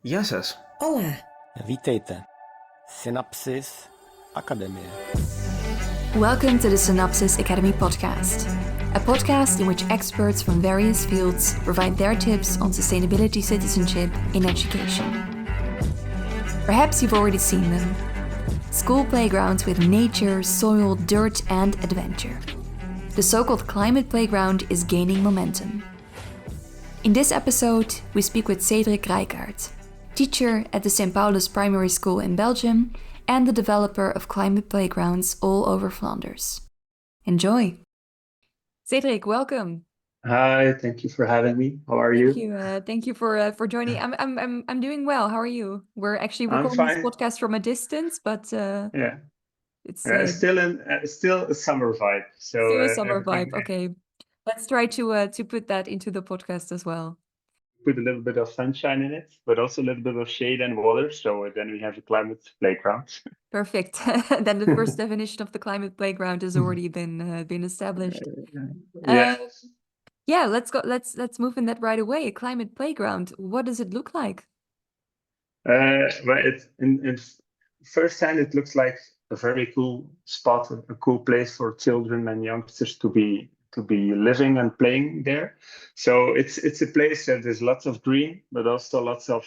EACES. Hola. Vítejte. SYNAPSES Academy. Welcome to the SYNAPSES Academy podcast, a podcast in which experts from various fields provide their tips on sustainability citizenship in education. Perhaps you've already seen them. School playgrounds with nature, soil, dirt and adventure. The so-called climate playground is gaining momentum. In this episode, we speak with Cedric Ryckaert, teacher at the St. Paulus Primary School in Belgium and the developer of climate playgrounds all over Flanders. Enjoy! Cedric, welcome. Hi, thank you for having me. How are you? Thank you for joining. I'm doing well. How are you? We're actually I'm recording this fine. podcast from a distance, but Yeah, it's still a summer vibe. So still a summer everything. vibe. Okay, let's try to put that into the podcast as well. Put a little bit of sunshine in it, but also a little bit of shade and water. So then we have a climate playground. Perfect. Then the first definition of the climate playground has already been established. Yeah. Yeah, let's go. Let's move in that right away. A climate playground. What does it look like? Well, in first hand, it looks like a very cool spot, a cool place for children and youngsters to be living and playing there. So it's a place that there's lots of green, but also lots of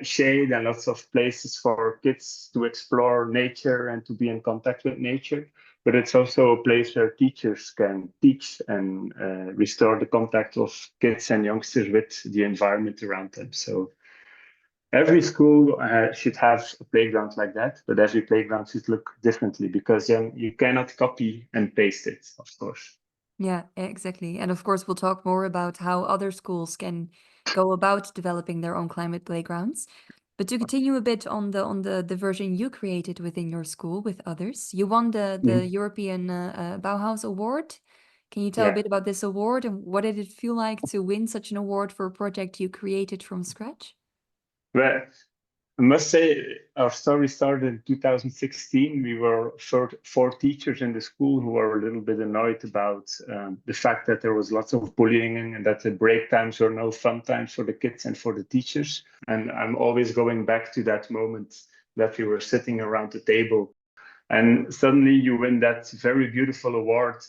shade and lots of places for kids to explore nature and to be in contact with nature. But it's also a place where teachers can teach and restore the contact of kids and youngsters with the environment around them. So every school should have a playground like that, but every playground should look differently because then you cannot copy and paste it, of course. Yeah, exactly. And of course, we'll talk more about how other schools can go about developing their own climate playgrounds. But to continue a bit on the version you created within your school with others, you won the European Bauhaus Award. Can you tell a Yeah. bit about this award and what did it feel like to win such an award for a project you created from scratch? Well, I must say our story started in 2016. We were four teachers in the school who were a little bit annoyed about the fact that there was lots of bullying and that the break times were no fun times for the kids and for the teachers. And I'm always going back to that moment that we were sitting around the table and suddenly you win that very beautiful award.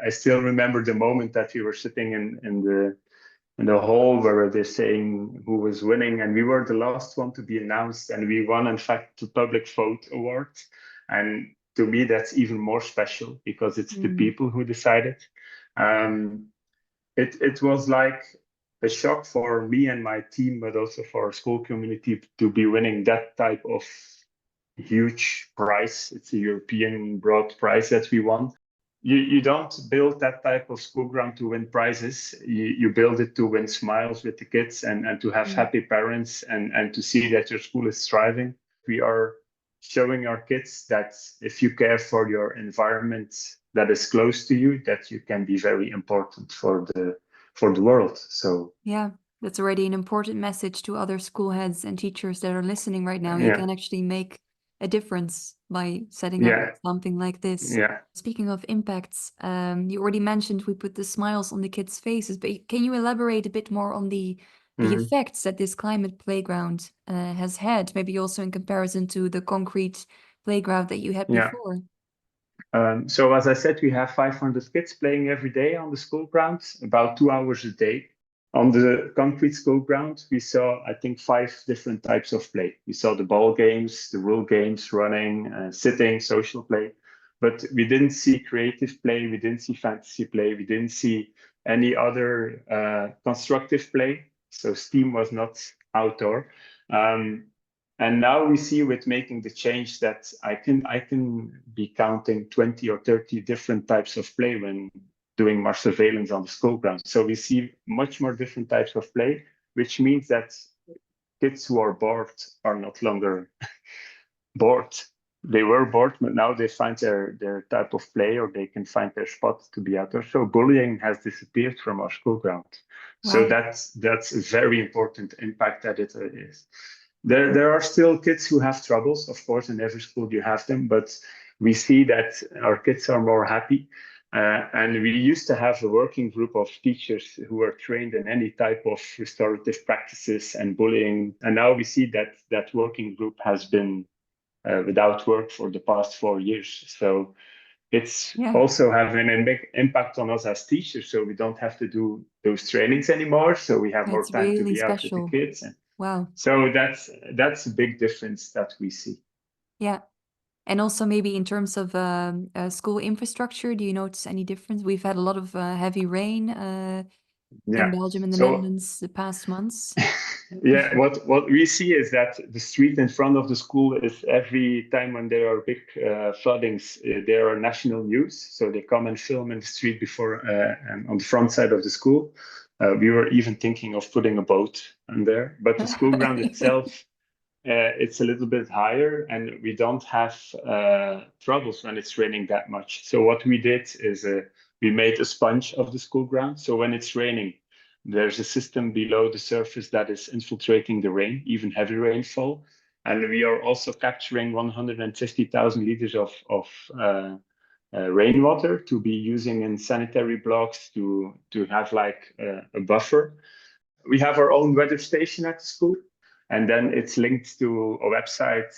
I still remember the moment that we were sitting in the hall where they're saying who was winning, and we were the last one to be announced, and we won, in fact, the Public Vote Award. And to me, that's even more special because it's the people who decided. It was like a shock for me and my team, but also for our school community to be winning that type of huge prize. It's a European broad prize that we won. You don't build that type of school ground to win prizes. You build it to win smiles with the kids and to have happy parents and to see that your school is thriving. We are showing our kids that if you care for your environment that is close to you, that you can be very important for the world. So yeah, that's already an important message to other school heads and teachers that are listening right now. Yeah. You can actually make a difference by setting up something like this. Yeah. Speaking of impacts, you already mentioned we put the smiles on the kids' faces, but can you elaborate a bit more on the effects that this climate playground has had, maybe also in comparison to the concrete playground that you had before? So as I said, we have 500 kids playing every day on the school ground, about 2 hours a day. On the concrete school ground, we saw, I think, 5 different types of play. We saw the ball games, the rule games, running, sitting, social play. But we didn't see creative play, we didn't see fantasy play, we didn't see any other constructive play. So STEAM was not outdoor. And now we see with making the change that I can be counting 20 or 30 different types of play when doing more surveillance on the school ground. So we see much more different types of play, which means that kids who are bored are not longer bored. They were bored, but now they find their type of play or they can find their spot to be out there. So bullying has disappeared from our school ground. Wow. So that's a very important impact that it is. There are still kids who have troubles, of course, in every school you have them, but we see that our kids are more happy. And we used to have a working group of teachers who were trained in any type of restorative practices and bullying. And now we see that that working group has been without work for the past 4 years. So it's also having a big impact on us as teachers. So we don't have to do those trainings anymore. So we have more It's time to really be out with the special. kids. And Wow. so that's a big difference that we see. Yeah. And also maybe in terms of school infrastructure, do you notice any difference? We've had a lot of heavy rain in Belgium and the So Netherlands the past months. yeah, what we see is that the street in front of the school is every time when there are big floodings, there are national news. So they come and film in the street before and on the front side of the school. We were even thinking of putting a boat on there, but the school ground itself, it's a little bit higher, and we don't have troubles when it's raining that much. So what we did is we made a sponge of the school ground. So when it's raining, there's a system below the surface that is infiltrating the rain, even heavy rainfall. And we are also capturing 150,000 liters of rainwater to be using in sanitary blocks to have like a buffer. We have our own weather station at the school, and then it's linked to a website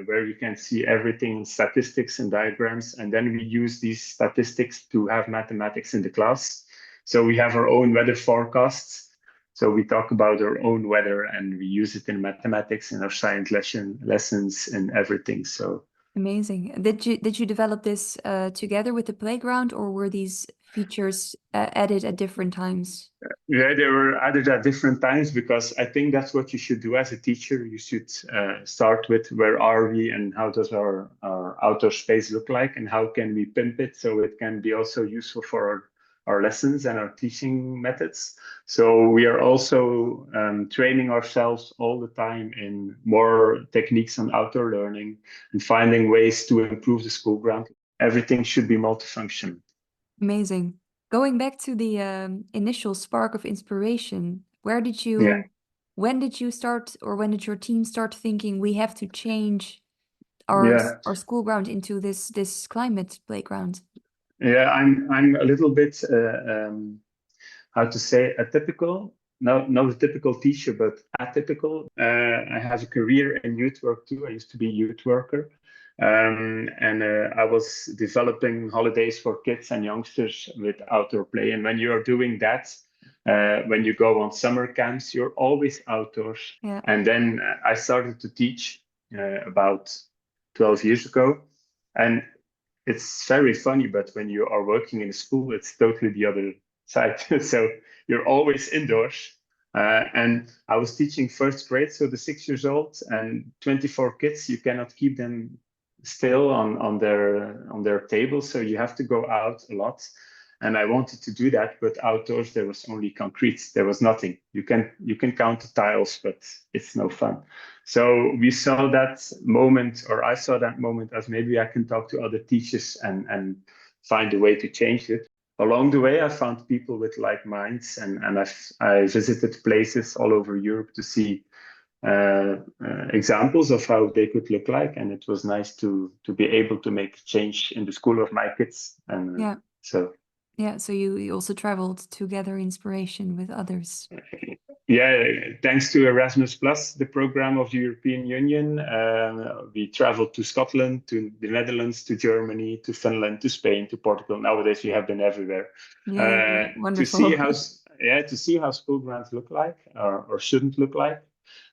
where you can see everything, statistics and diagrams. And then we use these statistics to have mathematics in the class. So we have our own weather forecasts. So we talk about our own weather, and we use it in mathematics, in our science lessons, and everything. So amazing. Did you develop this together with the playground, or were these features added at different times? yeah, they were added at different times, because I think that's what you should do as a teacher. You should start with where are we and how does our outdoor space look like, and how can we pimp it so it can be also useful for our lessons and our teaching methods. So we are also training ourselves all the time in more techniques on outdoor learning and finding ways to improve the school ground. Everything should be multifunction. Amazing. Going back to the initial spark of inspiration, when did you start, or when did your team start thinking we have to change our school ground into this climate playground? Yeah, I'm a little bit how to say atypical. No, not a typical teacher, but atypical. I have a career in youth work too. I used to be a youth worker, and I was developing holidays for kids and youngsters with outdoor play. And when you are doing that, when you go on summer camps, you're always outdoors. Yeah. And then I started to teach about 12 years ago, and it's very funny, but when you are working in a school, it's totally the other side. So you're always indoors. And I was teaching first grade, so the 6 years old, and 24 kids. You cannot keep them still on their table, so you have to go out a lot. And I wanted to do that, but outdoors there was only concrete. There was nothing. You can count the tiles, but it's no fun. So we saw that moment, or I saw that moment as maybe I can talk to other teachers and find a way to change it. Along the way, I found people with like minds, and I visited places all over Europe to see examples of how they could look like, and it was nice to be able to make a change in the school of my kids. And so you also traveled to gather inspiration with others. yeah, thanks to Erasmus Plus, the program of the European Union, we traveled to Scotland, to the Netherlands, to Germany, to Finland, to Spain, to Portugal. Nowadays, we have been everywhere Wonderful. to see how school grounds look like, or shouldn't look like.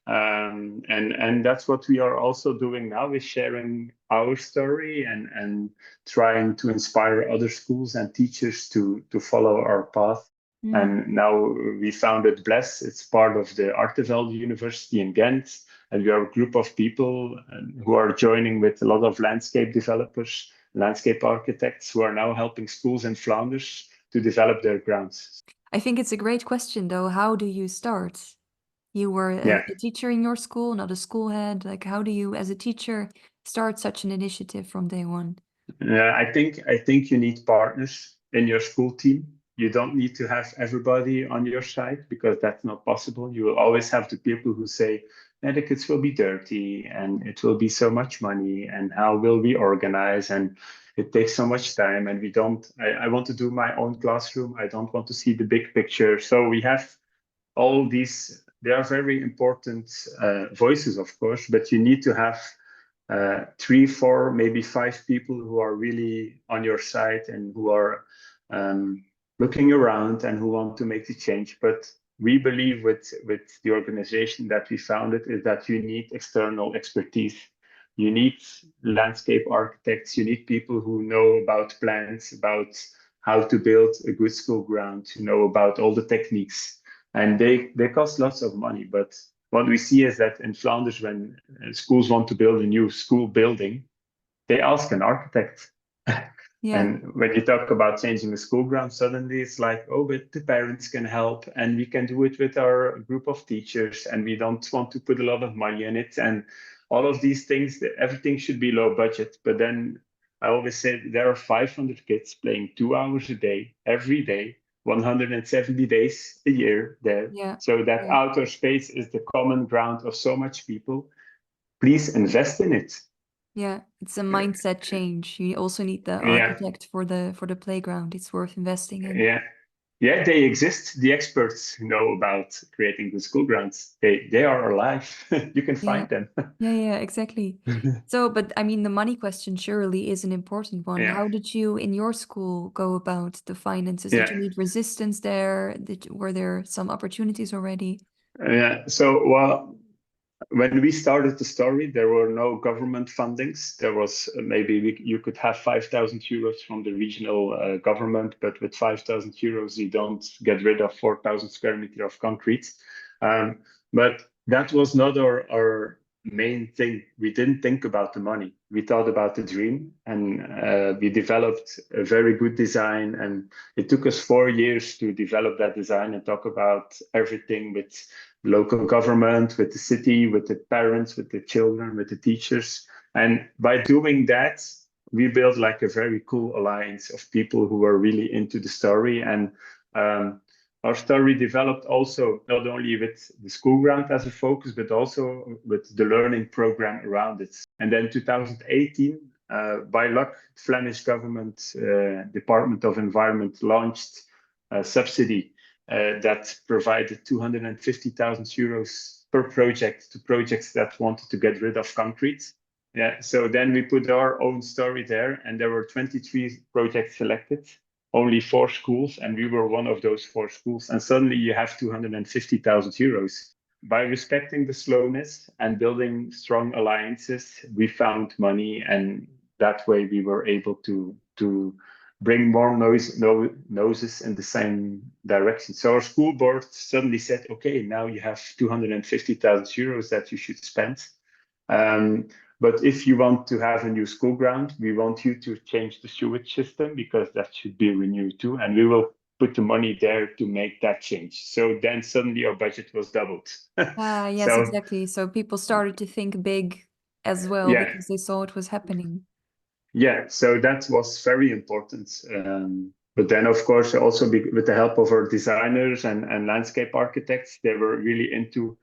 And that's what we are also doing now, is sharing our story and trying to inspire other schools and teachers to follow our path. And now we founded Bless. It's part of the Artevelde University in Ghent. And we are a group of people who are joining with a lot of landscape developers, landscape architects, who are now helping schools in Flanders to develop their grounds. I think it's a great question, though. How do you start? You were a teacher in your school, not a school head. Like, how do you, as a teacher, start such an initiative from day one? I think you need partners in your school team. You don't need to have everybody on your side, because that's not possible. You will always have the people who say, the kids will be dirty and it will be so much money, and how will we organize? And it takes so much time, and I want to do my own classroom. I don't want to see the big picture. So we have all these, they are very important voices, of course, but you need to have 3, 4, maybe 5 people who are really on your side and who are looking around and who want to make the change. But we believe with the organization that we founded is that you need external expertise. You need landscape architects, you need people who know about plans, about how to build a good school ground, to know about all the techniques. And they cost lots of money. But what we see is that in Flanders, when schools want to build a new school building, they ask an architect. Yeah. And when you talk about changing the school ground, suddenly it's like, oh, but the parents can help, and we can do it with our group of teachers, and we don't want to put a lot of money in it. And all of these things, everything should be low budget. But then I always say there are 500 kids playing 2 hours a day, every day, 170 days a year there. Yeah. So that outdoor space is the common ground of so much people. Please invest in it. Yeah, it's a mindset change. You also need the architect for the playground. It's worth investing in. Yeah, they exist. The experts who know about creating the school grounds. They are alive. You can find them. Yeah, exactly. So, but I mean, the money question surely is an important one. Yeah. How did you in your school go about the finances? Did you meet resistance there? Were there some opportunities already? Yeah. So, well, when we started the story, there were no government fundings. There was maybe you could have 5,000 euros from the regional government, but with 5,000 euros, you don't get rid of 4,000 square meters of concrete. But that was not our main thing. We didn't think about the money. We thought about the dream, and we developed a very good design. And it took us 4 years to develop that design and talk about everything with local government, with the city, with the parents, with the children, with the teachers. And by doing that, we built like a very cool alliance of people who were really into the story. And our story developed also not only with the school ground as a focus, but also with the learning program around it. And then 2018, by luck, Flemish government, Department of Environment launched a subsidy that provided 250,000 euros per project to projects that wanted to get rid of concrete. Yeah, so then we put our own story there, and there were 23 projects selected, only 4 schools, and we were one of those 4 schools. And suddenly you have 250,000 euros. By respecting the slowness and building strong alliances, we found money, and that way we were able to bring more noses in the same direction. So our school board suddenly said, okay, now you have 250,000 euros that you should spend. But if you want to have a new school ground, we want you to change the sewage system because that should be renewed too. And we will put the money there to make that change. So then suddenly our budget was doubled. Yes, So, exactly. So people started to think big as well because they saw it was happening. Yeah, so that was very important. But then, of course, also with the help of our designers and landscape architects, they were really into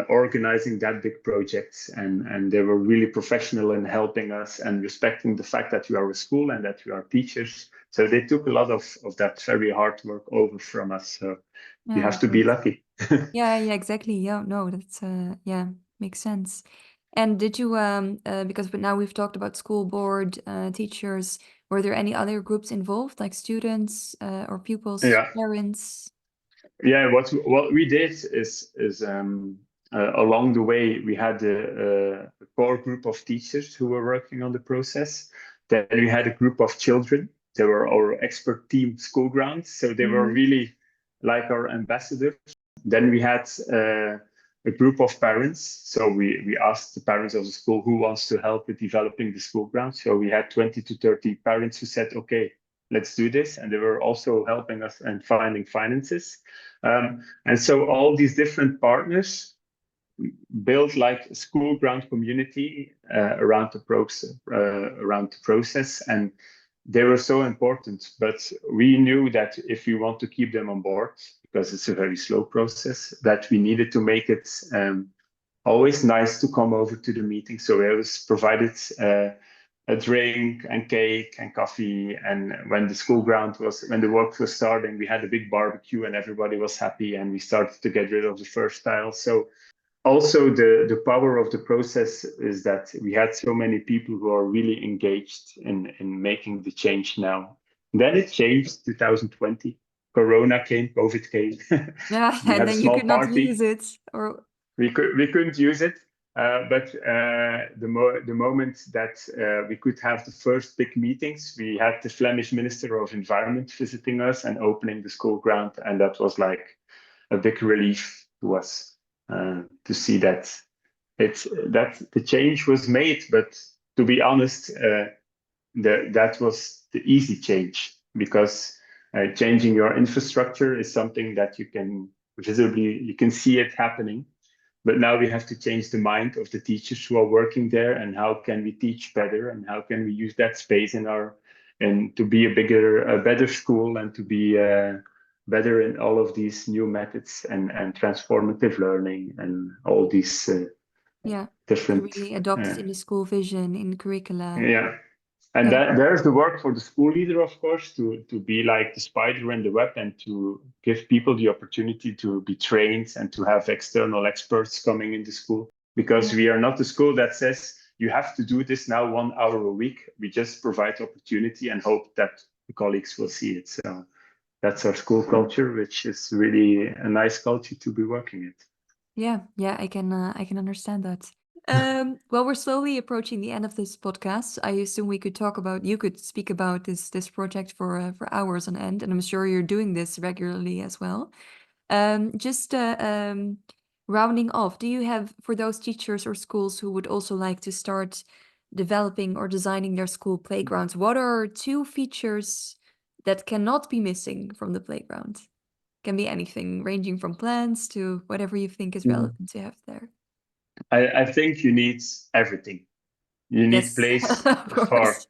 organizing that big projects, and they were really professional in helping us and respecting the fact that we are a school and that we are teachers. So they took a lot of that very hard work over from us. So you have to be lucky. Yeah, exactly. Yeah, no, that's makes sense. And did you because now we've talked about school board, teachers, were there any other groups involved, like students or pupils, parents? Yeah, what we did is along the way we had a core group of teachers who were working on the process. Then we had a group of children. They were our expert team school grounds, so they were really like our ambassadors. Then we had a group of parents. So we asked the parents of the school who wants to help with developing the school ground. So we had 20 to 30 parents who said, okay, let's do this. And they were also helping us and finding finances. And so all these different partners built like a school ground community around the process. And they were so important. But we knew that if we want to keep them on board, because it's a very slow process, that we needed to make it always nice to come over to the meeting. So we always provided a drink and cake and coffee. And when the work was starting, we had a big barbecue and everybody was happy, and we started to get rid of the first tile. So also the power of the process is that we had so many people who are really engaged in making the change now. Then it changed 2020. COVID came. Yeah, We and had a then you small could not party. use it, or We couldn't use it. But the moment that we could have the first big meetings, we had the Flemish Minister of Environment visiting us and opening the school ground, and that was like a big relief to us to see that the change was made. But to be honest, that was the easy change, because changing your infrastructure is something that you can see it happening. But now we have to change the mind of the teachers who are working there, and how can we teach better, and how can we use that space and to be a better school, and to be better in all of these new methods and transformative learning and all these yeah, different. really adopted in the school vision, in the curricula. Yeah. And Yeah. there's the work for the school leader, of course, to be like the spider in the web, and to give people the opportunity to be trained and to have external experts coming into school. Because we are not a school that says you have to do this now 1 hour a week. We just provide opportunity and hope that the colleagues will see it. So that's our school culture, which is really a nice culture to be working at. Yeah, I can understand that. Well, we're slowly approaching the end of this podcast. I assume you could speak about this project for hours on end, and I'm sure you're doing this regularly as well. Just rounding off, do you have, for those teachers or schools who would also like to start developing or designing their school playgrounds, what are 2 features that cannot be missing from the playground? Can be anything, ranging from plants to whatever you think is relevant to have there. I think you need everything. You need Yes, place of course.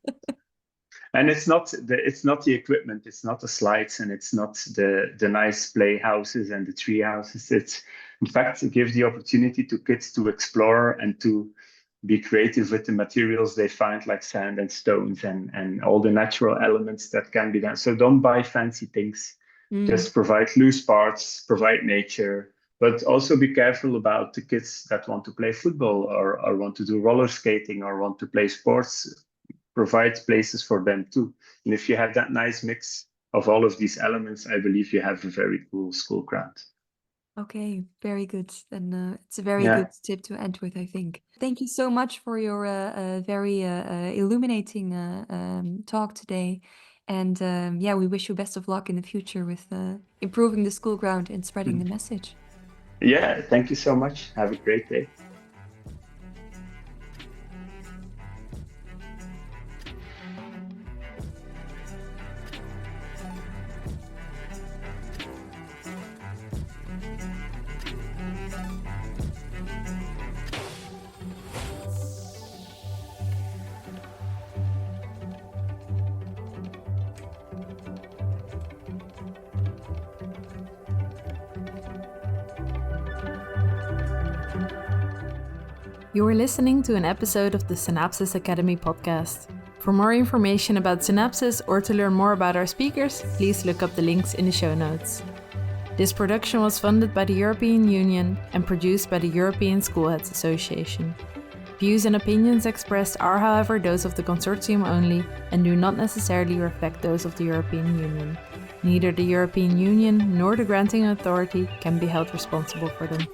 and it's not the equipment, it's not the slides, and it's not the nice playhouses and the tree houses. It's in fact to give the opportunity to kids to explore and to be creative with the materials they find, like sand and stones and all the natural elements that can be done. So don't buy fancy things. Just provide loose parts, provide nature, but also be careful about the kids that want to play football or want to do roller skating or want to play sports. Provide places for them too. And if you have that nice mix of all of these elements, I believe you have a very cool school ground. Okay, very good. And it's a very good tip to end with, I think. Thank you so much for your very illuminating talk today. And we wish you best of luck in the future with improving the school ground and spreading the message. Yeah, thank you so much. Have a great day. You are listening to an episode of the SYNAPSES Academy podcast. For more information about Synapses or to learn more about our speakers, please look up the links in the show notes. This production was funded by the European Union and produced by the European Schoolheads Association. Views and opinions expressed are, however, those of the consortium only and do not necessarily reflect those of the European Union. Neither the European Union nor the granting authority can be held responsible for them.